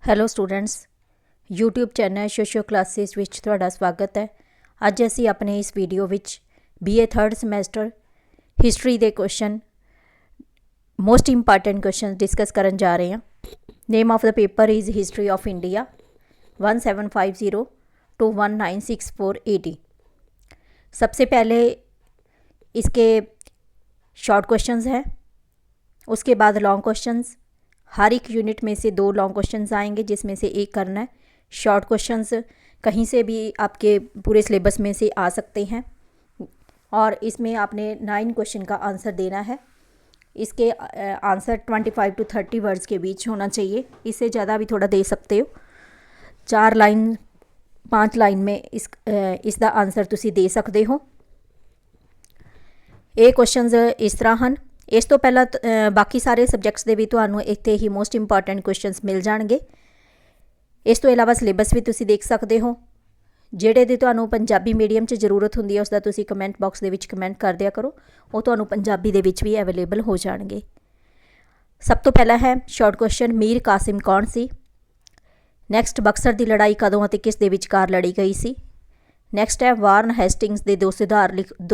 Hello students, YouTube channel Socio Classes ਵਿੱਚ ਤੁਹਾਡਾ ਸਵਾਗਤ ਹੈ। ਅੱਜ ਅਸੀਂ ਆਪਣੇ ਇਸ ਵੀਡੀਓ ਵਿੱਚ BA 3rd ਸਮੈਸਟਰ ਹਿਸਟਰੀ ਦੇ ਮੋਸਟ ਇੰਪੋਰਟੈਂਟ ਕੁਐਸਚਨ ਡਿਸਕਸ ਕਰਨ ਜਾ ਰਹੇ ਹਾਂ। Name of the paper is history of India 1750 to 1964 AD। सबसे पहले इसके शॉर्ट क्वेश्चंस हैं, उसके बाद लॉन्ग क्वेश्चंस। हर एक यूनिट में से 2 लॉन्ग क्वेश्चंस आएंगे जिसमें से एक करना है। शॉर्ट क्वेश्चंस कहीं से भी आपके पूरे सिलेबस में से आ सकते हैं और इसमें आपने 9 क्वेश्चन का आंसर देना है। इसके आंसर 25 to 30 वर्ड्स के बीच होना चाहिए, इससे ज़्यादा भी थोड़ा दे सकते हो। 4 लाइन 5 लाइन में इसका आंसर तुसी दे सकते हो। ये क्वेश्चंस इस तरह हैं। इस तो पहला बाकी सारे सबजैक्ट्स के भी तुहानू इत्थे ही मोस्ट इंपॉर्टेंट क्वेश्चंस मिल जाएंगे। इस तो इलावा सिलेबस भी तुसी देख सकते हो। ਜਿਹੜੇ ਦੀ ਤੁਹਾਨੂੰ ਪੰਜਾਬੀ ਮੀਡੀਅਮ 'ਚ ਜ਼ਰੂਰਤ ਹੁੰਦੀ ਹੈ ਉਸਦਾ ਤੁਸੀਂ ਕਮੈਂਟ ਬਾਕਸ ਦੇ ਵਿੱਚ ਕਮੈਂਟ ਕਰ ਦਿਆ ਕਰੋ, ਉਹ ਤੁਹਾਨੂੰ ਪੰਜਾਬੀ ਦੇ ਵਿੱਚ ਵੀ ਅਵੇਲੇਬਲ ਹੋ ਜਾਣਗੇ। ਸਭ ਤੋਂ ਪਹਿਲਾ ਹੈ ਸ਼ਾਰਟ ਕੁਐਸਚਨ, ਮੀਰ ਕਾਸਿਮ ਕੌਣ ਸੀ। ਨੈਕਸਟ, ਬਕਸਰ ਦੀ ਲੜਾਈ ਕਦੋਂ ਅਤੇ ਕਿਸ ਦੇ ਵਿਚਕਾਰ ਲੜੀ ਗਈ ਸੀ। ਨੈਕਸਟ ਹੈ ਵਾਰਨ ਹੈਸਟਿੰਗਸ ਦੇ ਦੋ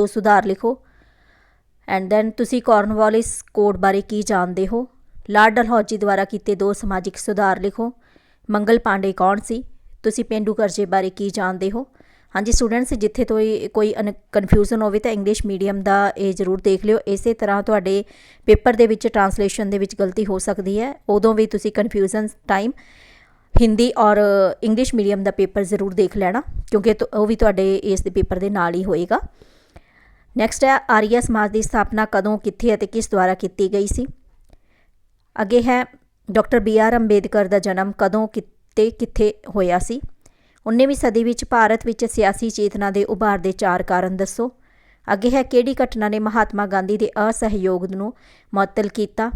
ਸੁਧਾਰ ਲਿਖੋ। ਐਂਡ ਦੈਨ ਤੁਸੀਂ ਕਾਰਨਵਾਲਿਸ ਕੋਡ ਬਾਰੇ ਕੀ ਜਾਣਦੇ ਹੋ। ਲਾਰਡ ਡਲਹੌਜੀ ਦੁਆਰਾ ਕੀਤੇ 2 ਸਮਾਜਿਕ ਸੁਧਾਰ ਲਿਖੋ। ਮੰਗਲ ਪਾਂਡੇ ਕੌਣ ਸੀ। ਤੁਸੀਂ ਪੇਂਡੂ ਕਰਜ਼ੇ ਬਾਰੇ ਕੀ ਜਾਣਦੇ ਹੋ। ਹਾਂਜੀ ਸਟੂਡੈਂਟਸ, ਜਿੱਥੇ ਤੋਂ ਕੋਈ ਕਨਫਿਊਜ਼ਨ ਹੋਵੇ ਤਾਂ ਇੰਗਲਿਸ਼ ਮੀਡੀਅਮ ਦਾ ਇਹ ਜ਼ਰੂਰ ਦੇਖ ਲਿਓ। ਇਸੇ ਤਰ੍ਹਾਂ ਤੁਹਾਡੇ ਪੇਪਰ ਦੇ ਵਿੱਚ ਟਰਾਂਸਲੇਸ਼ਨ ਦੇ ਵਿੱਚ ਗਲਤੀ ਹੋ ਸਕਦੀ ਹੈ, ਉਦੋਂ ਵੀ ਤੁਸੀਂ ਕਨਫਿਊਜ਼ਨ ਟਾਈਮ ਹਿੰਦੀ ਔਰ ਇੰਗਲਿਸ਼ ਮੀਡੀਅਮ ਦਾ ਪੇਪਰ ਜ਼ਰੂਰ ਦੇਖ ਲੈਣਾ, ਕਿਉਂਕਿ ਉਹ ਵੀ ਤੁਹਾਡੇ ਇਸ ਦੇ ਪੇਪਰ ਦੇ ਨਾਲ ਹੀ ਹੋਏਗਾ। ਨੈਕਸਟ ਹੈ ਆਰੀਆ ਸਮਾਜ ਦੀ ਸਥਾਪਨਾ ਕਦੋਂ, ਕਿੱਥੇ ਅਤੇ ਕਿਸ ਦੁਆਰਾ ਕੀਤੀ ਗਈ ਸੀ। ਅੱਗੇ ਹੈ ਡਾਕਟਰ BR ਅੰਬੇਦਕਰ ਦਾ ਜਨਮ ਕਦੋਂ ਤੇ ਕਿੱਥੇ ਹੋਇਆ ਸੀ। 19ਵੀਂ ਸਦੀ ਵਿੱਚ ਭਾਰਤ ਵਿੱਚ ਸਿਆਸੀ ਚੇਤਨਾ ਦੇ ਉਭਾਰ ਦੇ 4 ਕਾਰਨ ਦੱਸੋ। ਅੱਗੇ ਹੈ ਕਿਹੜੀ ਘਟਨਾ ਨੇ ਮਹਾਤਮਾ ਗਾਂਧੀ ਦੇ ਅਸਹਿਯੋਗ ਨੂੰ ਮੁਅੱਤਲ ਕੀਤਾ।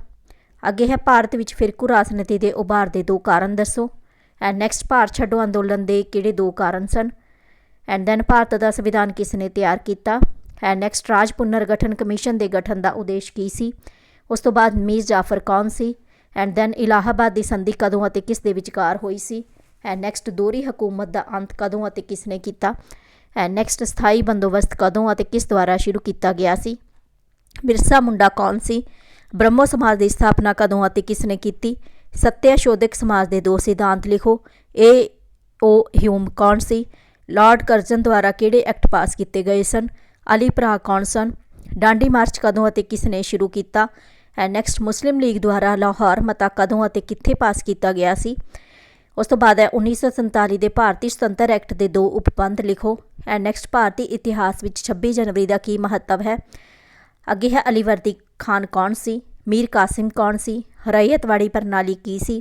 ਅੱਗੇ ਹੈ ਭਾਰਤ ਵਿੱਚ ਫਿਰਕੂ ਰਾਜਨੀਤੀ ਦੇ ਉਭਾਰ ਦੇ 2 ਕਾਰਨ ਦੱਸੋ। ਐਂਡ ਨੈਕਸਟ, ਭਾਰਤ ਛੱਡੋ ਅੰਦੋਲਨ ਦੇ ਕਿਹੜੇ 2 ਕਾਰਨ ਸਨ। ਐਂਡ ਦੈਨ ਭਾਰਤ ਦਾ ਸੰਵਿਧਾਨ ਕਿਸ ਨੇ ਤਿਆਰ ਕੀਤਾ। ਐਂਡ ਨੈਕਸਟ, ਰਾਜ ਪੁਨਰ ਗਠਨ ਕਮਿਸ਼ਨ ਦੇ ਗਠਨ ਦਾ ਉਦੇਸ਼ ਕੀ ਸੀ। ਉਸ ਤੋਂ ਬਾਅਦ ਮੀਰ ਜਾਫਰ ਕੌਣ ਸੀ। ਐਂਡ ਦੈਨ ਇਲਾਹਾਬਾਦ ਦੀ ਸੰਧੀ ਕਦੋਂ ਅਤੇ ਕਿਸ ਦੇ ਵਿਚਕਾਰ ਹੋਈ ਸੀ। ਐਂਡ ਨੈਕਸਟ, ਦੋਹਰੀ ਹਕੂਮਤ ਦਾ ਅੰਤ ਕਦੋਂ ਅਤੇ ਕਿਸ ਨੇ ਕੀਤਾ। ਐਂਡ ਨੈਕਸਟ, ਸਥਾਈ ਬੰਦੋਬਸਤ ਕਦੋਂ ਅਤੇ ਕਿਸ ਦੁਆਰਾ ਸ਼ੁਰੂ ਕੀਤਾ ਗਿਆ ਸੀ। ਬਿਰਸਾ ਮੁੰਡਾ ਕੌਣ ਸੀ। ਬ੍ਰਹਮੋ ਸਮਾਜ ਦੀ ਸਥਾਪਨਾ ਕਦੋਂ ਅਤੇ ਕਿਸ ਨੇ ਕੀਤੀ। ਸੱਤਿਆਸ਼ੋਧਕ ਸਮਾਜ ਦੇ 2 ਸਿਧਾਂਤ ਲਿਖੋ। ਹਿਊਮ ਕੌਣ ਸੀ। ਲਾਰਡ ਕਰਜ਼ਨ ਦੁਆਰਾ ਕਿਹੜੇ ਐਕਟ ਪਾਸ ਕੀਤੇ ਗਏ ਸਨ। ਅਲੀ ਭਰਾ ਕੌਣ ਸਨ। ਡਾਂਡੀ ਮਾਰਚ ਕਦੋਂ ਅਤੇ ਕਿਸ ਨੇ ਸ਼ੁਰੂ ਕੀਤਾ। ਐਂਡ ਨੈਕਸਟ, ਮੁਸਲਿਮ ਲੀਗ ਦੁਆਰਾ ਲਾਹੌਰ ਮਤਾ ਕਦੋਂ ਅਤੇ ਕਿੱਥੇ ਪਾਸ ਕੀਤਾ ਗਿਆ ਸੀ। ਉਸ ਤੋਂ ਬਾਅਦ ਹੈ 1947 ਦੇ ਭਾਰਤੀ ਸੁਤੰਤਰ ਐਕਟ ਦੇ 2 ਉਪਬੰਧ ਲਿਖੋ। ਐਂਡ ਨੈਕਸਟ, ਭਾਰਤੀ ਇਤਿਹਾਸ ਵਿੱਚ 26 ਜਨਵਰੀ ਦਾ ਕੀ ਮਹੱਤਵ ਹੈ। ਅੱਗੇ ਹੈ ਅਲੀਵਰਦੀ ਖਾਨ ਕੌਣ ਸੀ। ਮੀਰ ਕਾਸਿਮ ਕੌਣ ਸੀ। ਰਈਅਤਵਾੜੀ ਪ੍ਰਣਾਲੀ ਕੀ ਸੀ।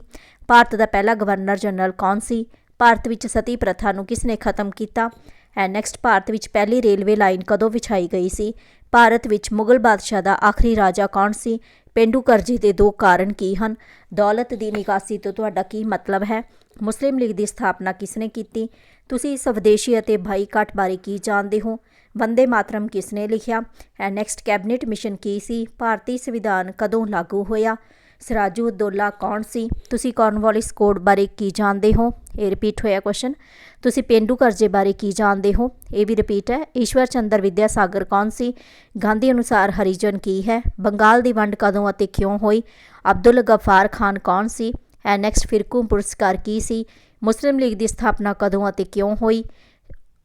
ਭਾਰਤ ਦਾ ਪਹਿਲਾ ਗਵਰਨਰ ਜਨਰਲ ਕੌਣ ਸੀ। ਭਾਰਤ ਵਿੱਚ ਸਤੀ ਪ੍ਰਥਾ ਨੂੰ ਕਿਸ ਨੇ ਖਤਮ ਕੀਤਾ। ਐਂਡ ਨੈਕਸਟ, ਭਾਰਤ ਵਿੱਚ ਪਹਿਲੀ ਰੇਲਵੇ ਲਾਈਨ ਕਦੋਂ ਵਿਛਾਈ ਗਈ ਸੀ। ਭਾਰਤ ਵਿੱਚ ਮੁਗਲ ਬਾਦਸ਼ਾਹ ਦਾ ਆਖਰੀ ਰਾਜਾ ਕੌਣ ਸੀ। ਪੇਂਡੂ ਕਰਜ਼ੇ ਦੇ 2 ਕਾਰਨ ਕੀ ਹਨ। ਦੌਲਤ ਦੀ ਨਿਕਾਸੀ ਤੋਂ ਤੁਹਾਡਾ ਕੀ ਮਤਲਬ ਹੈ। ਮੁਸਲਿਮ ਲੀਗ ਦੀ ਸਥਾਪਨਾ ਕਿਸ ਨੇ ਕੀਤੀ। ਤੁਸੀਂ ਸਵਦੇਸ਼ੀ ਅਤੇ ਬਾਈਕਾਟ ਬਾਰੇ ਕੀ ਜਾਣਦੇ ਹੋ। ਵੰਦੇ ਮਾਤਰਮ ਕਿਸ ਨੇ ਲਿਖਿਆ। ਐਂਡ ਨੈਕਸਟ, ਕੈਬਨਿਟ ਮਿਸ਼ਨ ਕੀ ਸੀ। ਭਾਰਤੀ ਸੰਵਿਧਾਨ ਕਦੋਂ ਲਾਗੂ ਹੋਇਆ। ਸਿਰਾਜੂ ਦੌਲਾ ਕੌਣ ਸੀ। ਤੁਸੀਂ ਕਾਰਨਵਾਲਿਸ ਕੋਡ ਬਾਰੇ ਕੀ ਜਾਣਦੇ ਹੋ। ਇਹ ਰਿਪੀਟ ਹੋਇਆ ਕੁਐਸਚਨ। ਤੁਸੀਂ ਪੇਂਡੂ ਕਰਜ਼ੇ ਬਾਰੇ ਕੀ ਜਾਣਦੇ ਹੋ। ਇਹ ਵੀ ਰਿਪੀਟ ਹੈ। ਈਸ਼ਵਰ ਚੰਦਰ ਵਿਦਿਆ ਸਾਗਰ ਕੌਣ ਸੀ। ਗਾਂਧੀ ਅਨੁਸਾਰ ਹਰੀਜਨ ਕੀ ਹੈ। ਬੰਗਾਲ ਦੀ ਵੰਡ ਕਦੋਂ ਅਤੇ ਕਿਉਂ ਹੋਈ। ਅਬਦੁਲ ਗਫਾਰ ਖਾਨ ਕੌਣ ਸੀ। ਐਂਡ ਨੈਕਸਟ, ਫਿਰਕੂ ਪੁਰਸਕਾਰ ਕੀ ਸੀ। ਮੁਸਲਿਮ ਲੀਗ ਦੀ ਸਥਾਪਨਾ ਕਦੋਂ ਅਤੇ ਕਿਉਂ ਹੋਈ।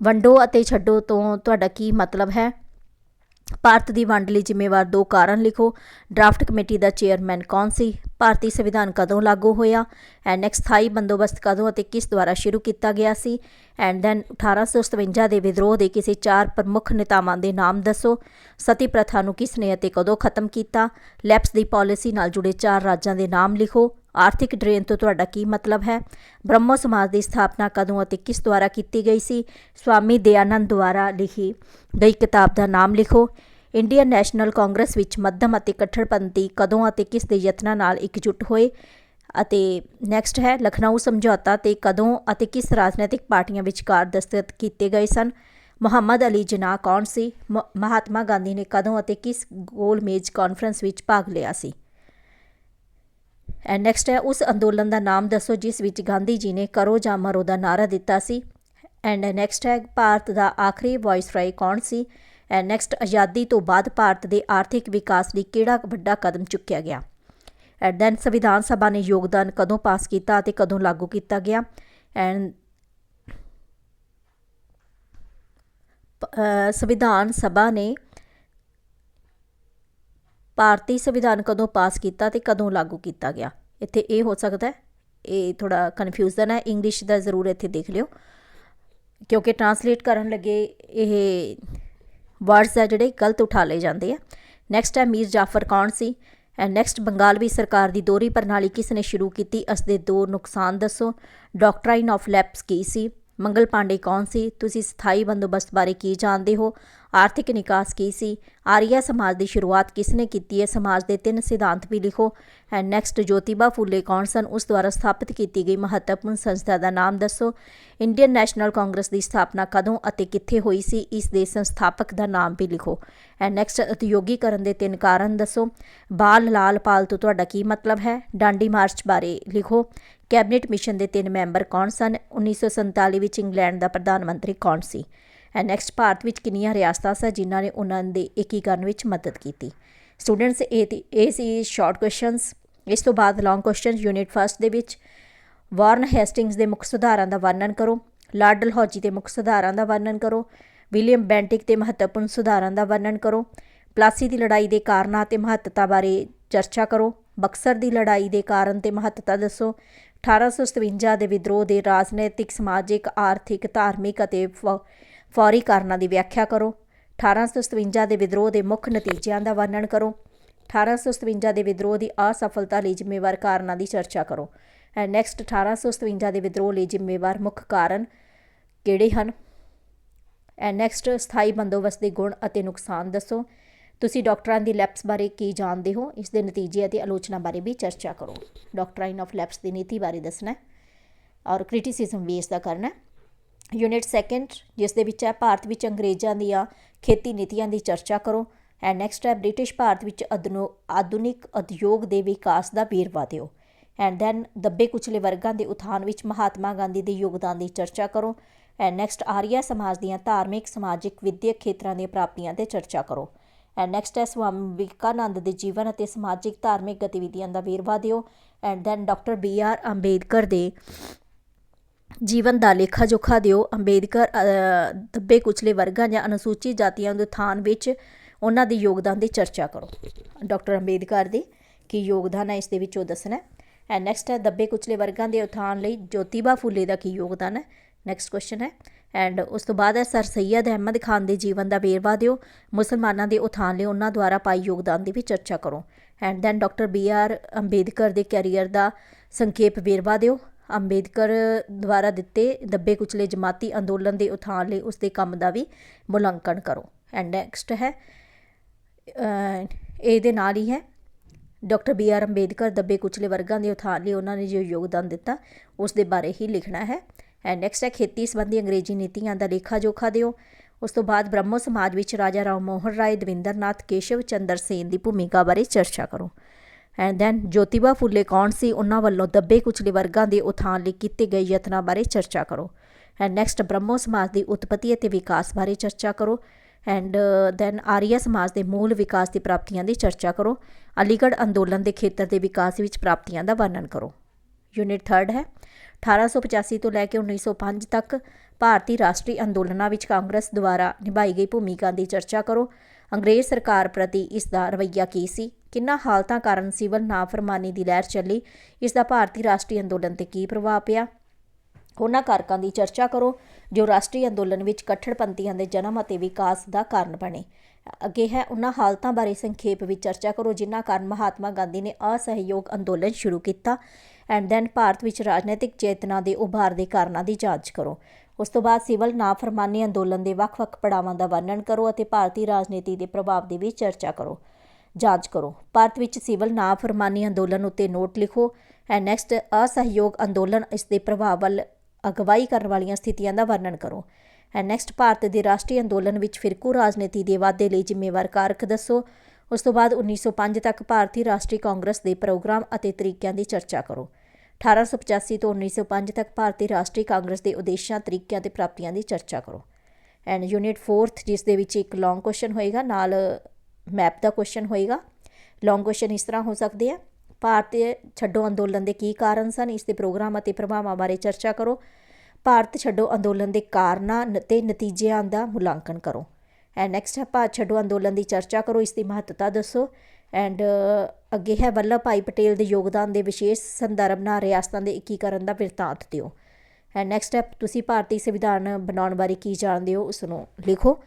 ਵੰਡੋ ਅਤੇ ਛੱਡੋ ਤੋਂ ਤੁਹਾਡਾ ਕੀ ਮਤਲਬ ਹੈ। ਭਾਰਤ ਦੀ ਵੰਡ ਲਈ ਜ਼ਿੰਮੇਵਾਰ 2 ਕਾਰਨ ਲਿਖੋ। ਡਰਾਫਟ ਕਮੇਟੀ ਦਾ ਚੇਅਰਮੈਨ ਕੌਣ ਸੀ। ਭਾਰਤੀ ਸੰਵਿਧਾਨ ਕਦੋਂ ਲਾਗੂ ਹੋਇਆ। ਐਂਡ ਨੈਕਸਟ, ਸਥਾਈ ਬੰਦੋਬਸਤ ਕਦੋਂ ਅਤੇ ਕਿਸ ਦੁਆਰਾ ਸ਼ੁਰੂ ਕੀਤਾ ਗਿਆ ਸੀ। ਐਂਡ ਦੈਨ 1857 ਦੇ ਵਿਦਰੋਹ ਦੇ ਕਿਸੇ 4 ਪ੍ਰਮੁੱਖ ਨੇਤਾਵਾਂ ਦੇ ਨਾਮ ਦੱਸੋ। ਸਤੀ ਪ੍ਰਥਾ ਨੂੰ ਕਿਸ ਨੇ ਅਤੇ ਕਦੋਂ ਖਤਮ ਕੀਤਾ। ਲੈਪਸ ਦੀ ਪਾਲਿਸੀ ਨਾਲ ਜੁੜੇ 4 ਰਾਜਾਂ ਦੇ ਨਾਮ ਲਿਖੋ। ਆਰਥਿਕ ਡਰੇਨ ਤੋਂ ਤੁਹਾਡਾ ਕੀ ਮਤਲਬ ਹੈ। ਬ੍ਰਹਮੋ ਸਮਾਜ ਦੀ ਸਥਾਪਨਾ ਕਦੋਂ ਅਤੇ ਕਿਸ ਦੁਆਰਾ ਕੀਤੀ ਗਈ ਸੀ। ਸਵਾਮੀ ਦਯਾਨੰਦ ਦੁਆਰਾ ਲਿਖੀ ਗਈ ਕਿਤਾਬ ਦਾ ਨਾਮ ਲਿਖੋ। ਇੰਡੀਅਨ ਨੈਸ਼ਨਲ ਕਾਂਗਰਸ ਵਿੱਚ ਮੱਧਮ ਅਤੇ ਕੱਟੜਪੰਥੀ ਕਦੋਂ ਅਤੇ ਕਿਸ ਦੇ ਯਤਨਾਂ ਨਾਲ ਇਕਜੁੱਟ ਹੋਏ। ਅਤੇ ਨੈਕਸਟ ਹੈ ਲਖਨਊ ਸਮਝੌਤਾ ਤੇ ਕਦੋਂ ਅਤੇ ਕਿਸ ਰਾਜਨੀਤਿਕ ਪਾਰਟੀਆਂ ਵਿਚਕਾਰ ਦਸਤਖਤ ਕੀਤੇ ਗਏ ਸਨ। ਮੁਹੰਮਦ ਅਲੀ ਜਿਨਾਹ ਕੌਣ ਸੀ। ਮਹਾਤਮਾ ਗਾਂਧੀ ਨੇ ਕਦੋਂ ਅਤੇ ਕਿਸ ਗੋਲ ਮੇਜ਼ ਕਾਨਫਰੰਸ ਵਿੱਚ ਭਾਗ ਲਿਆ ਸੀ। ਐਂਡ ਨੈਕਸਟ ਹੈ ਉਸ ਅੰਦੋਲਨ ਦਾ ਨਾਮ ਦੱਸੋ ਜਿਸ ਵਿੱਚ ਗਾਂਧੀ ਜੀ ਨੇ ਕਰੋ ਜਾਂ ਮਰੋ ਦਾ ਨਾਅਰਾ ਦਿੱਤਾ ਸੀ। ਐਂਡ ਨੈਕਸਟ ਹੈ ਭਾਰਤ ਦਾ ਆਖਰੀ ਵਾਇਸਰਾਏ ਕੌਣ ਸੀ। ਐਂਡ ਨੈਕਸਟ ਆਜ਼ਾਦੀ ਤੋਂ ਬਾਅਦ ਭਾਰਤ ਦੇ ਆਰਥਿਕ ਵਿਕਾਸ ਲਈ ਕਿਹੜਾ ਵੱਡਾ ਕਦਮ ਚੁੱਕਿਆ ਗਿਆ। ਐਂਡ ਦੈਨ ਸੰਵਿਧਾਨ ਸਭਾ ਨੇ ਯੋਗਦਾਨ ਕਦੋਂ ਪਾਸ ਕੀਤਾ ਅਤੇ ਕਦੋਂ ਲਾਗੂ ਕੀਤਾ ਗਿਆ। ਐਂਡ ਸੰਵਿਧਾਨ ਸਭਾ ਨੇ ਭਾਰਤੀ ਸੰਵਿਧਾਨ ਕਦੋਂ ਪਾਸ ਕੀਤਾ ਅਤੇ ਕਦੋਂ ਲਾਗੂ ਕੀਤਾ ਗਿਆ। ਇੱਥੇ ਇਹ ਹੋ ਸਕਦਾ ਹੈ, ਇਹ ਥੋੜ੍ਹਾ ਕਨਫਿਊਜ਼ਨ ਹੈ, ਇੰਗਲਿਸ਼ ਦਾ ਜ਼ਰੂਰ ਇੱਥੇ ਦੇਖ ਲਿਓ ਕਿਉਂਕਿ ਟਰਾਂਸਲੇਟ ਕਰਨ ਲੱਗੇ ਇਹ ਵਰਡਸ ਆ ਜਿਹੜੇ ਗਲਤ ਉਠਾ ਲਏ ਜਾਂਦੇ ਆ। ਨੈਕਸਟ ਹੈ ਮੀਰ ਜਾਫਰ ਕੌਣ ਸੀ। ਐਂਡ ਨੈਕਸਟ ਬੰਗਾਲਵੀ ਸਰਕਾਰ ਦੀ ਦੋਹਰੀ ਪ੍ਰਣਾਲੀ ਕਿਸ ਨੇ ਸ਼ੁਰੂ ਕੀਤੀ, ਇਸ ਦੇ 2 ਨੁਕਸਾਨ ਦੱਸੋ। ਡਾਕਟਰਾਈਨ ਆਫ ਲੈਪਸ ਕੀ ਸੀ। ਮੰਗਲ ਪਾਂਡੇ ਕੌਣ ਸੀ। ਤੁਸੀਂ ਸਥਾਈ ਬੰਦੋਬਸਤ ਬਾਰੇ ਕੀ ਜਾਣਦੇ ਹੋ। ਆਰਥਿਕ ਨਿਕਾਸ ਕੀ ਸੀ। ਆਰੀਆ ਸਮਾਜ ਦੀ ਸ਼ੁਰੂਆਤ ਕਿਸ ਨੇ ਕੀਤੀ ਹੈ। ਸਮਾਜ ਦੇ 3 ਸਿਧਾਂਤ ਵੀ ਲਿਖੋ। ਐਂਡ ਨੈਕਸਟ ਜੋਤੀਬਾ ਫੂਲੇ ਕੌਣ ਸਨ, ਉਸ ਦੁਆਰਾ ਸਥਾਪਿਤ ਕੀਤੀ ਗਈ ਮਹੱਤਵਪੂਰਨ ਸੰਸਥਾ ਦਾ ਨਾਮ ਦੱਸੋ। ਇੰਡੀਅਨ ਨੈਸ਼ਨਲ ਕਾਂਗਰਸ ਦੀ ਸਥਾਪਨਾ ਕਦੋਂ ਅਤੇ ਕਿੱਥੇ ਹੋਈ ਸੀ, ਇਸ ਦੇ ਸੰਸਥਾਪਕ ਦਾ ਨਾਮ ਵੀ ਲਿਖੋ। ਐਂਡ ਨੈਕਸਟ ਉਦਯੋਗੀਕਰਨ ਦੇ 3 ਕਾਰਨ ਦੱਸੋ। ਬਾਲ ਲਾਲ ਪਾਲ ਤੋਂ ਤੁਹਾਡਾ ਕੀ ਮਤਲਬ ਹੈ। ਡਾਂਡੀ ਮਾਰਚ ਬਾਰੇ ਲਿਖੋ। ਕੈਬਨਿਟ ਮਿਸ਼ਨ ਦੇ 3 ਮੈਂਬਰ ਕੌਣ ਸਨ। 1947 ਵਿੱਚ ਇੰਗਲੈਂਡ ਦਾ ਪ੍ਰਧਾਨ ਮੰਤਰੀ ਕੌਣ ਸੀ। ਐਂਡ ਨੈਕਸਟ ਭਾਰਤ ਵਿੱਚ ਕਿੰਨੀਆਂ ਰਿਆਸਤਾਂ ਸਨ ਜਿਨ੍ਹਾਂ ਨੇ ਉਹਨਾਂ ਦੇ ਏਕੀਕਰਨ ਵਿੱਚ ਮਦਦ ਕੀਤੀ। ਸਟੂਡੈਂਟਸ ਇਹ ਸੀ ਸ਼ਾਰਟ ਕੁਐਸਚਨਸ। ਇਸ ਤੋਂ ਬਾਅਦ ਲੌਂਗ ਕੁਐਸਚਨਸ ਯੂਨਿਟ 1 ਦੇ ਵਿੱਚ ਵਾਰਨ ਹੈਸਟਿੰਗਸ ਦੇ ਮੁੱਖ ਸੁਧਾਰਾਂ ਦਾ ਵਰਣਨ ਕਰੋ। ਲਾਰਡ ਡਲਹੌਜੀ ਦੇ ਮੁੱਖ ਸੁਧਾਰਾਂ ਦਾ ਵਰਣਨ ਕਰੋ। ਵਿਲੀਅਮ ਬੈਂਟਿਕ ਦੇ ਮਹੱਤਵਪੂਰਨ ਸੁਧਾਰਾਂ ਦਾ ਵਰਣਨ ਕਰੋ। ਪਲਾਸੀ ਦੀ ਲੜਾਈ ਦੇ ਕਾਰਨਾਂ ਅਤੇ ਮਹੱਤਤਾ ਬਾਰੇ ਚਰਚਾ ਕਰੋ। ਬਕਸਰ ਦੀ ਲੜਾਈ ਦੇ ਕਾਰਨ ਤੇ ਮਹੱਤਤਾ ਦੱਸੋ। 1857 ਦੇ ਵਿਦਰੋਹ ਦੇ ਰਾਜਨੀਤਿਕ, ਸਮਾਜਿਕ, ਆਰਥਿਕ, ਧਾਰਮਿਕ ਅਤੇ ਫੌਰੀ ਕਾਰਨਾਂ ਦੀ ਵਿਆਖਿਆ ਕਰੋ। 1857 ਦੇ ਵਿਦਰੋਹ ਦੇ ਮੁੱਖ ਨਤੀਜਿਆਂ ਦਾ ਵਰਣਨ ਕਰੋ। 1857 ਦੇ ਵਿਦਰੋਹ ਦੀ ਅਸਫਲਤਾ ਲਈ ਜ਼ਿੰਮੇਵਾਰ ਕਾਰਨਾਂ ਦੀ ਚਰਚਾ ਕਰੋ। ਐਂਡ ਨੈਕਸਟ 1857 ਦੇ ਵਿਦਰੋਹ ਲਈ ਜ਼ਿੰਮੇਵਾਰ ਮੁੱਖ ਕਾਰਨ ਕਿਹੜੇ ਹਨ। ਐਂਡ ਨੈਕਸਟ ਸਥਾਈ ਬੰਦੋਬਸਤ ਦੇ ਗੁਣ ਅਤੇ ਨੁਕਸਾਨ ਦੱਸੋ। ਤੁਸੀਂ ਡਾਕਟਰਾਂ ਦੀ ਲੈਪਸ ਬਾਰੇ ਕੀ ਜਾਣਦੇ ਹੋ, ਇਸ ਦੇ ਨਤੀਜੇ ਅਤੇ ਆਲੋਚਨਾ ਬਾਰੇ ਵੀ ਚਰਚਾ ਕਰੋ। ਡਾਕਟਰਾਈਨ ਆਫ ਲੈਪਸ ਦੀ ਨੀਤੀ ਬਾਰੇ ਦੱਸਣਾ ਔਰ ਕ੍ਰਿਟਿਸਿਜ਼ਮ ਵੀ ਇਸ ਦਾ ਕਰਨਾ। ਯੂਨਿਟ 2 ਜਿਸ ਦੇ ਵਿੱਚ ਹੈ ਭਾਰਤ ਵਿੱਚ ਅੰਗਰੇਜ਼ਾਂ ਦੀਆਂ ਖੇਤੀ ਨੀਤੀਆਂ ਦੀ ਚਰਚਾ ਕਰੋ। ਐਂਡ ਨੈਕਸਟ ਹੈ ਬ੍ਰਿਟਿਸ਼ ਭਾਰਤ ਵਿੱਚ ਆਧੁਨਿਕ ਉਦਯੋਗ ਦੇ ਵਿਕਾਸ ਦਾ ਵੇਰਵਾ ਦਿਓ। ਐਂਡ ਦੈਨ ਦੱਬੇ ਕੁਚਲੇ ਵਰਗਾਂ ਦੇ ਉਥਾਨ ਵਿੱਚ ਮਹਾਤਮਾ ਗਾਂਧੀ ਦੇ ਯੋਗਦਾਨ ਦੀ ਚਰਚਾ ਕਰੋ। ਐਂਡ ਨੈਕਸਟ ਆਰੀਆ ਸਮਾਜ ਦੀਆਂ ਧਾਰਮਿਕ, ਸਮਾਜਿਕ, ਵਿਦਿਅਕ ਖੇਤਰਾਂ ਦੀਆਂ ਪ੍ਰਾਪਤੀਆਂ 'ਤੇ ਚਰਚਾ ਕਰੋ। ਐਂਡ ਨੈਕਸਟ ਹੈ ਸਵਾਮੀ ਵਿਵੇਕਾਨੰਦ ਦੇ ਜੀਵਨ ਅਤੇ ਸਮਾਜਿਕ ਧਾਰਮਿਕ ਗਤੀਵਿਧੀਆਂ ਦਾ ਵੇਰਵਾ ਦਿਓ। And then doctor BR Ambedkar ਦੇ ਜੀਵਨ ਦਾ ਲੇਖਾ ਜੋਖਾ ਦਿਓ। ਅੰਬੇਦਕਰ ਦੱਬੇ ਕੁਚਲੇ ਵਰਗਾਂ ਜਾਂ ਅਨੁਸੂਚਿਤ ਜਾਤੀਆਂ ਦੇ ਉਥਾਨ ਵਿੱਚ ਉਹਨਾਂ ਦੇ ਯੋਗਦਾਨ ਦੀ ਚਰਚਾ ਕਰੋ। ਡਾਕਟਰ ਅੰਬੇਦਕਰ ਦੇ ਕੀ ਯੋਗਦਾਨ ਹੈ, ਇਸ ਦੇ ਵਿੱਚੋਂ ਦੱਸਣਾ। ਐਂਡ ਨੈਕਸਟ ਹੈ ਦੱਬੇ ਕੁਚਲੇ ਵਰਗਾਂ ਦੇ ਉਥਾਨ ਲਈ ਜੋਤੀਬਾ ਫੂਲੇ ਦਾ ਕੀ ਯੋਗਦਾਨ ਹੈ। ਨੈਕਸਟ ਕੁਐਸਚਨ ਹੈ। ਐਂਡ ਉਸ ਤੋਂ ਬਾਅਦ ਹੈ ਸਰ ਸੈਯਦ ਅਹਿਮਦ ਖਾਨ ਦੇ ਜੀਵਨ ਦਾ ਵੇਰਵਾ ਦਿਓ। ਮੁਸਲਮਾਨਾਂ ਦੇ ਉਥਾਨ ਲਈ ਉਹਨਾਂ ਦੁਆਰਾ ਪਾਈ ਯੋਗਦਾਨ ਦੀ ਵੀ ਚਰਚਾ ਕਰੋ। And then doctor BR Ambedkar ਦੇ ਕੈਰੀਅਰ ਦਾ ਸੰਖੇਪ ਵੇਰਵਾ ਦਿਓ। ਅੰਬੇਦਕਰ ਦੁਆਰਾ ਦਿੱਤੇ ਦੱਬੇ ਕੁਚਲੇ ਜਮਾਤੀ ਅੰਦੋਲਨ ਦੇ ਉਥਾਨ ਲਈ ਉਸਦੇ ਕੰਮ ਦਾ ਵੀ ਮੁਲਾਂਕਣ ਕਰੋ। ਐਂਡ ਨੈਕਸਟ ਹੈ ਇਹਦੇ ਨਾਲ ਹੀ ਹੈ ਡਾਕਟਰ BR ਅੰਬੇਦਕਰ ਦੱਬੇ ਕੁਚਲੇ ਵਰਗਾਂ ਦੇ ਉਥਾਨ ਲਈ ਉਹਨਾਂ ਨੇ ਜੋ ਯੋਗਦਾਨ ਦਿੱਤਾ ਉਸ ਦੇ ਬਾਰੇ ਹੀ ਲਿਖਣਾ ਹੈ। ਐਂਡ ਨੈਕਸਟ ਹੈ ਖੇਤੀ ਸੰਬੰਧੀ ਅੰਗਰੇਜ਼ੀ ਨੀਤੀਆਂ ਦਾ ਲੇਖਾ ਜੋਖਾ ਦਿਓ। ਉਸ ਤੋਂ ਬਾਅਦ ਬ੍ਰਹਮੋ ਸਮਾਜ ਵਿੱਚ ਰਾਜਾ ਰਾਮ ਮੋਹਨ ਰਾਏ, ਦਵਿੰਦਰ ਨਾਥ, ਕੇਸ਼ਵ ਚੰਦਰ ਸੇਨ ਦੀ ਭੂਮਿਕਾ ਬਾਰੇ ਚਰਚਾ ਕਰੋ। ਐਂਡ ਦੈਨ ਜੋਤੀਬਾ ਫੂਲੇ ਕੌਣ ਸੀ, ਉਹਨਾਂ ਵੱਲੋਂ ਦੱਬੇ ਕੁਚਲੇ ਵਰਗਾਂ ਦੇ ਉਥਾਨ ਲਈ ਕੀਤੇ ਗਏ ਯਤਨਾਂ ਬਾਰੇ ਚਰਚਾ ਕਰੋ। ਐਂਡ ਨੈਕਸਟ ਬ੍ਰਹਮੋ ਸਮਾਜ ਦੀ ਉਤਪਤੀ ਅਤੇ ਵਿਕਾਸ ਬਾਰੇ ਚਰਚਾ ਕਰੋ। ਐਂਡ ਦੈਨ ਆਰੀਆ ਸਮਾਜ ਦੇ ਮੂਲ ਵਿਕਾਸ ਦੀ ਪ੍ਰਾਪਤੀਆਂ ਦੀ ਚਰਚਾ ਕਰੋ। ਅਲੀਗੜ੍ਹ ਅੰਦੋਲਨ ਦੇ ਖੇਤਰ ਦੇ ਵਿਕਾਸ ਵਿੱਚ ਪ੍ਰਾਪਤੀਆਂ ਦਾ ਵਰਣਨ ਕਰੋ। ਯੂਨਿਟ 3 ਹੈ 1885 ਤੋਂ ਲੈ ਕੇ 1905 ਤੱਕ ਭਾਰਤੀ ਰਾਸ਼ਟਰੀ ਅੰਦੋਲਨਾਂ ਵਿੱਚ ਕਾਂਗਰਸ ਦੁਆਰਾ ਨਿਭਾਈ ਗਈ ਭੂਮਿਕਾ ਦੀ ਚਰਚਾ ਕਰੋ। ਅੰਗਰੇਜ਼ ਸਰਕਾਰ ਪ੍ਰਤੀ ਇਸ ਦਾ ਰਵੱਈਆ ਕੀ ਸੀ। ਕਿੰਨਾਂ ਹਾਲਤਾਂ ਕਾਰਨ ਸਿਵਲ ਨਾਫਰਮਾਨੀ ਦੀ ਲਹਿਰ ਚੱਲੀ, ਇਸ ਦਾ ਭਾਰਤੀ ਰਾਸ਼ਟਰੀ ਅੰਦੋਲਨ 'ਤੇ ਕੀ ਪ੍ਰਭਾਵ ਪਿਆ। ਉਹਨਾਂ ਕਾਰਕਾਂ ਦੀ ਚਰਚਾ ਕਰੋ ਜੋ ਰਾਸ਼ਟਰੀ ਅੰਦੋਲਨ ਵਿੱਚ ਕੱਟੜਪੰਥੀਆਂ ਦੇ ਜਨਮ ਅਤੇ ਵਿਕਾਸ ਦਾ ਕਾਰਨ ਬਣੇ। ਅੱਗੇ ਹੈ ਉਹਨਾਂ ਹਾਲਤਾਂ ਬਾਰੇ ਸੰਖੇਪ ਵਿੱਚ ਚਰਚਾ ਕਰੋ ਜਿਨ੍ਹਾਂ ਕਾਰਨ ਮਹਾਤਮਾ ਗਾਂਧੀ ਨੇ ਅਸਹਿਯੋਗ ਅੰਦੋਲਨ ਸ਼ੁਰੂ ਕੀਤਾ। ਐਂਡ ਦੈਨ ਭਾਰਤ ਵਿੱਚ ਰਾਜਨੀਤਿਕ ਚੇਤਨਾ ਦੇ ਉਭਾਰ ਦੇ ਕਾਰਨਾਂ ਦੀ ਜਾਂਚ ਕਰੋ। ਉਸ ਤੋਂ ਬਾਅਦ ਸਿਵਲ ਨਾਫਰਮਾਨੀ ਅੰਦੋਲਨ ਦੇ ਵੱਖ-ਵੱਖ ਪੜਾਵਾਂ ਦਾ ਵਰਣਨ ਕਰੋ ਅਤੇ ਭਾਰਤੀ ਰਾਜਨੀਤੀ ਦੇ ਪ੍ਰਭਾਵ ਦੀ ਵੀ ਚਰਚਾ ਕਰੋ, ਜਾਂਚ ਕਰੋ। ਭਾਰਤ ਵਿੱਚ ਸਿਵਲ ਨਾਫਰਮਾਨੀ ਅੰਦੋਲਨ ਉੱਤੇ ਨੋਟ ਲਿਖੋ। ਐਂਡ ਨੈਕਸਟ ਅਸਹਿਯੋਗ ਅੰਦੋਲਨ, ਇਸ ਦੇ ਪ੍ਰਭਾਵ ਵੱਲ ਅਗਵਾਈ ਕਰਨ ਵਾਲੀਆਂ ਸਥਿਤੀਆਂ ਦਾ ਵਰਣਨ ਕਰੋ। ਐਂਡ ਨੈਕਸਟ ਭਾਰਤ ਦੇ ਰਾਸ਼ਟਰੀ ਅੰਦੋਲਨ ਵਿੱਚ ਫਿਰਕੂ ਰਾਜਨੀਤੀ ਦੇ ਵਾਧੇ ਲਈ ਜ਼ਿੰਮੇਵਾਰ ਕਾਰਕ ਦੱਸੋ। ਉਸ ਤੋਂ ਬਾਅਦ 1905 ਤੱਕ ਭਾਰਤੀ ਰਾਸ਼ਟਰੀ ਕਾਂਗਰਸ ਦੇ ਪ੍ਰੋਗਰਾਮ ਅਤੇ ਤਰੀਕਿਆਂ ਦੀ ਚਰਚਾ ਕਰੋ। 1885 ਤੋਂ 1905 ਤੱਕ ਭਾਰਤੀ ਰਾਸ਼ਟਰੀ ਕਾਂਗਰਸ ਦੇ ਉਦੇਸ਼ਾਂ, ਤਰੀਕਿਆਂ ਤੇ ਪ੍ਰਾਪਤੀਆਂ ਦੀ ਚਰਚਾ ਕਰੋ। ਐਂਡ ਯੂਨਿਟ 4th ਜਿਸ ਦੇ ਵਿੱਚ ਇੱਕ ਲੌਂਗ ਕੁਐਸਚਨ ਹੋਏਗਾ, ਨਾਲ ਮੈਪ ਦਾ ਕੁਐਸਚਨ ਹੋਏਗਾ। ਲੌਂਗ ਕੁਐਸਚਨ ਇਸ ਤਰ੍ਹਾਂ ਹੋ ਸਕਦੇ ਆ: ਭਾਰਤ ਛੱਡੋ ਅੰਦੋਲਨ ਦੇ ਕੀ ਕਾਰਨ ਸਨ, ਇਸ ਦੇ ਪ੍ਰੋਗਰਾਮ ਅਤੇ ਪ੍ਰਭਾਵਾਂ ਬਾਰੇ ਚਰਚਾ ਕਰੋ। ਭਾਰਤ ਛੱਡੋ ਅੰਦੋਲਨ ਦੇ ਕਾਰਨਾਂ ਤੇ ਨਤੀਜਿਆਂ ਦਾ ਮੁਲਾਂਕਣ ਕਰੋ। ਐਂਡ ਨੈਕਸਟ ਹੈ ਭਾਰਤ ਛੱਡੋ ਅੰਦੋਲਨ ਦੀ ਚਰਚਾ ਕਰੋ, ਇਸ ਦੀ ਮਹੱਤਤਾ ਦੱਸੋ। ਐਂਡ ਅੱਗੇ ਹੈ ਵੱਲਭ ਭਾਈ ਪਟੇਲ ਦੇ ਯੋਗਦਾਨ ਦੇ ਵਿਸ਼ੇਸ਼ ਸੰਦਰਭ ਨਾਲ ਰਿਆਸਤਾਂ ਦੇ ਏਕੀਕਰਨ ਦਾ ਬਿਰਤਾਂਤ ਦਿਓ। ਐਂਡ ਨੈਕਸਟ ਸਟੈਪ, ਤੁਸੀਂ ਭਾਰਤੀ ਸੰਵਿਧਾਨ ਬਣਾਉਣ ਬਾਰੇ ਕੀ ਜਾਣਦੇ ਹੋ, ਉਸ ਨੂੰ ਲਿਖੋ।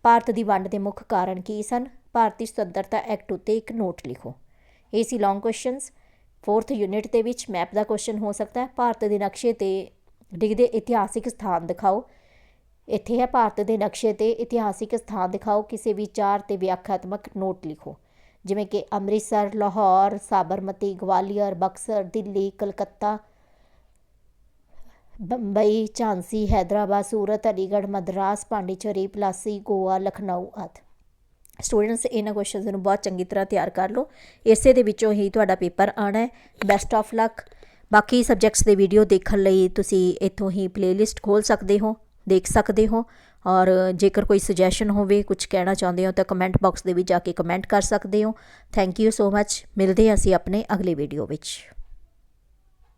ਭਾਰਤ ਦੀ ਵੰਡ ਦੇ ਮੁੱਖ ਕਾਰਨ ਕੀ ਸਨ? ਭਾਰਤੀ ਸੁਤੰਤਰਤਾ ਐਕਟ ਉੱਤੇ ਇੱਕ ਨੋਟ ਲਿਖੋ। ਇਹ ਸੀ ਲੌਂਗ ਕੁਐਸਚਨਸ। 4th ਯੂਨਿਟ ਦੇ ਵਿੱਚ ਮੈਪ ਦਾ ਕੁਐਸਚਨ ਹੋ ਸਕਦਾ ਹੈ। ਭਾਰਤ ਦੇ ਨਕਸ਼ੇ 'ਤੇ ਡਿੱਗਦੇ ਇਤਿਹਾਸਿਕ ਸਥਾਨ ਦਿਖਾਓ। ਇੱਥੇ ਹੈ ਭਾਰਤ ਦੇ ਨਕਸ਼ੇ 'ਤੇ ਇਤਿਹਾਸਿਕ ਸਥਾਨ ਦਿਖਾਓ। ਕਿਸੇ ਵਿਚਾਰ ਤੇ ਵਿਆਖਿਆਤਮਕ ਨੋਟ ਲਿਖੋ, ਜਿਵੇਂ ਕਿ ਅੰਮ੍ਰਿਤਸਰ, ਲਾਹੌਰ, ਸਾਬਰਮਤੀ, ਗਵਾਲੀਅਰ, ਬਕਸਰ, ਦਿੱਲੀ, ਕਲਕੱਤਾ, ਬੰਬਈ, ਝਾਂਸੀ, ਹੈਦਰਾਬਾਦ, ਸੂਰਤ, ਅਲੀਗੜ੍ਹ, ਮਦਰਾਸ, ਪਾਂਡੀਚੇਰੀ, ਪਲਾਸੀ, ਗੋਆ, ਲਖਨਊ ਆਦਿ। ਸਟੂਡੈਂਟਸ ਇਹਨਾਂ ਕੁਐਸਚਨਸ ਨੂੰ ਬਹੁਤ ਚੰਗੀ ਤਰ੍ਹਾਂ ਤਿਆਰ ਕਰ ਲਓ। ਇਸੇ ਦੇ ਵਿੱਚੋਂ ਹੀ ਤੁਹਾਡਾ ਪੇਪਰ ਆਉਣਾ ਹੈ। Best of luck. ਬਾਕੀ ਸਬਜੈਕਟਸ ਦੇ ਵੀਡੀਓ ਦੇਖਣ ਲਈ ਤੁਸੀਂ ਇੱਥੋਂ ਹੀ ਪਲੇਲਿਸਟ ਖੋਲ੍ਹ ਸਕਦੇ ਹੋ, ਦੇਖ ਸਕਦੇ ਹੋ। ਔਰ ਜੇਕਰ ਕੋਈ ਸੁਜੈਸ਼ਨ ਹੋਵੇ, ਕੁਝ ਕਹਿਣਾ ਚਾਹੁੰਦੇ ਹੋ ਤਾਂ ਕਮੈਂਟ ਬਾਕਸ ਦੇ ਵਿੱਚ ਜਾ ਕੇ ਕਮੈਂਟ ਕਰ ਸਕਦੇ ਹੋ। ਥੈਂਕ ਯੂ ਸੋ ਮੱਚ। ਮਿਲਦੇ ਹਾਂ ਅਸੀਂ ਆਪਣੇ ਅਗਲੇ ਵੀਡੀਓ ਵਿੱਚ।